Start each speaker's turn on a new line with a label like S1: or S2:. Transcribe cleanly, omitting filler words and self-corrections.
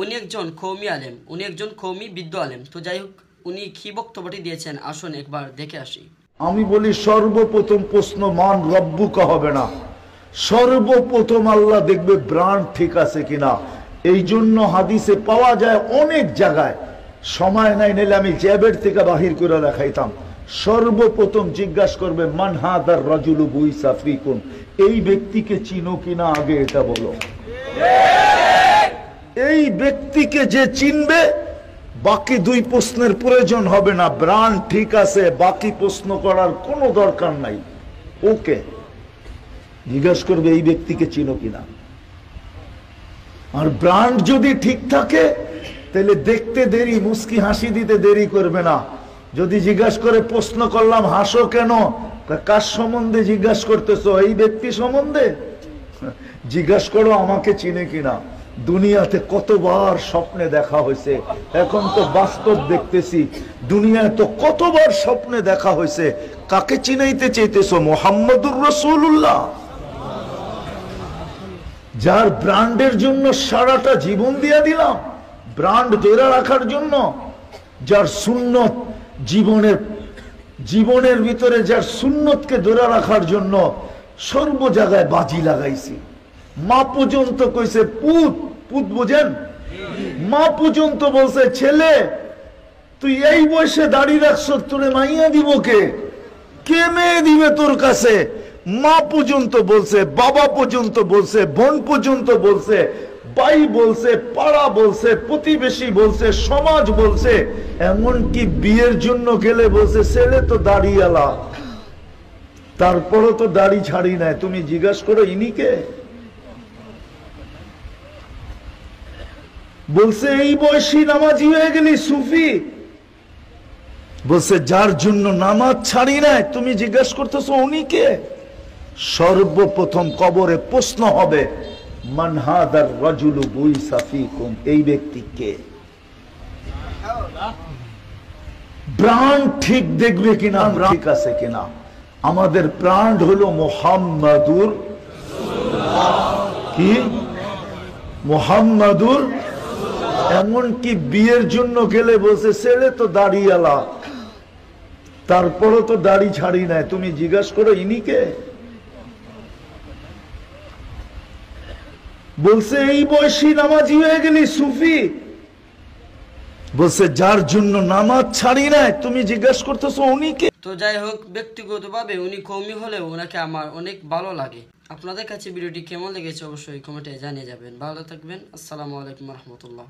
S1: উনি একজন কওমি আলেম, উনি একজন কওমি বিদ্য আলেম। তো যাই হোক, উনি কি বক্তব্যটি দিয়েছেন আসুন একবার দেখে আসি।
S2: আমি বলি সর্বপ্রথম প্রশ্ন মান রব্বুকা হবে না, সর্বপ্রথম আল্লাহ দেখবে ব্রান্ড ঠিক আছে কিনা। এই জন্য হাদিসে পাওয়া যায় অনেক জায়গায়, সময় নাই নিলে আমি জ্যাবের থেকে বাহির করে দেখাইতাম। সর্বপ্রথম জিজ্ঞাসা করবে মান হাদার রাজুলু বুইসা ফিকুম, এই ব্যক্তিকে চিনো কিনা আগে এটা বলো। এই ব্যক্তিকে যে চিনবে বাকি দুই প্রশ্নের প্রয়োজন হবে না, ব্রান্ড ঠিক আছে, বাকি প্রশ্ন করার কোনো দরকার নাই। ওকে জিজ্ঞাসা করবে এই ব্যক্তিকে চিনো কিনা। আর ব্রান্ড যদি ঠিক থাকে তাহলে দেখতে দেরি, মুস্কি হাসি দিতে দেরি করবে না। যদি জিজ্ঞাসা করে প্রশ্ন করলাম হাসো কেন, কার সম্বন্ধে জিজ্ঞাসা করতেছো, এই ব্যক্তি সম্বন্ধে জিজ্ঞাসা করো আমাকে চিনে কিনা। দুনিয়াতে কতবার স্বপ্নে দেখা হয়েছে, এখন তো বাস্তব দেখতেছি। দুনিয়ায় তো কতবার স্বপ্নে দেখা হয়েছে, কাকে চিনাইতে চাইতেছো? মুহাম্মদুর রাসূলুল্লাহ, যার ব্র্যান্ডের জন্য সারাটা জীবন দিয়ে দিলাম, ব্র্যান্ড ধরে রাখার জন্য, যার সুন্নত জীবনের ভিতরে যার সুন্নতকে ধরে রাখার জন্য সর্ব জায়গায় বাজি লাগাইছি। মা পর্যন্ত কইছে পুত বোঝেন, মা পর্যন্ত বলছে ছেলে তুই এই বয়সে দাঁড়িয়ে রাখছ, তোরে মাইয়া দিব কে মেয়ে দিবে তোর কাছে? মা পর্যন্ত বলছে, বাবা পর্যন্ত বলছে, বোন পর্যন্ত বলছে, ভাই বলছে, পাড়া বলছে, প্রতিবেশী বলছে, সমাজ বলছে, এমনকি বিয়ের জন্য গেলে বলছে ছেলে তো দাড়িওয়ালা, তারপরও তো দাড়ি ছাড়ি নাই। তুমি জিজ্ঞাসা করো ইনিকে? বলছে এই বয়সী নামাজি হয়ে গেলি সুফি। বলছে যার জন্য নামাজ ছাড়ি নাই, তুমি জিজ্ঞাসা করতেছো উনিকে? সর্বপ্রথম কবরে প্রশ্ন হবে মান হাদার রাজুলু বুইসা ফিকুম, এই ব্যক্তি কে? ব্র্যান্ড ঠিক দেখবে কিনা, ঠিক আছে কিনা। আমাদের ব্র্যান্ড হলো মুহাম্মাদুর, কি মুহাম্মাদুর। এমনকি বিয়ের জন্য গেলে বলছে ছেলে তো দাড়িওয়ালা, তারপরও তো দাড়ি ছাড়ি নাই। তুমি জিজ্ঞাসা করো ইনিকে? বলছে এই বয়সী নামাজি হয়ে গেলি সুফি। বলছে যার জন্য নামাজ ছাড়ি নাই, তুমি জিজ্ঞাসা করতেছো উনিকে?
S1: তো যাই হোক, ব্যক্তিগতভাবে উনি কওমি হলেও ওনাকে আমার অনেক ভালো লাগে। আপনাদের কাছে ভিডিওটি কেমন লেগেছে অবশ্যই কমেন্টে জানিয়ে যাবেন। ভালো থাকবেন। আসসালামু আলাইকুম রহমতুল্লাহ।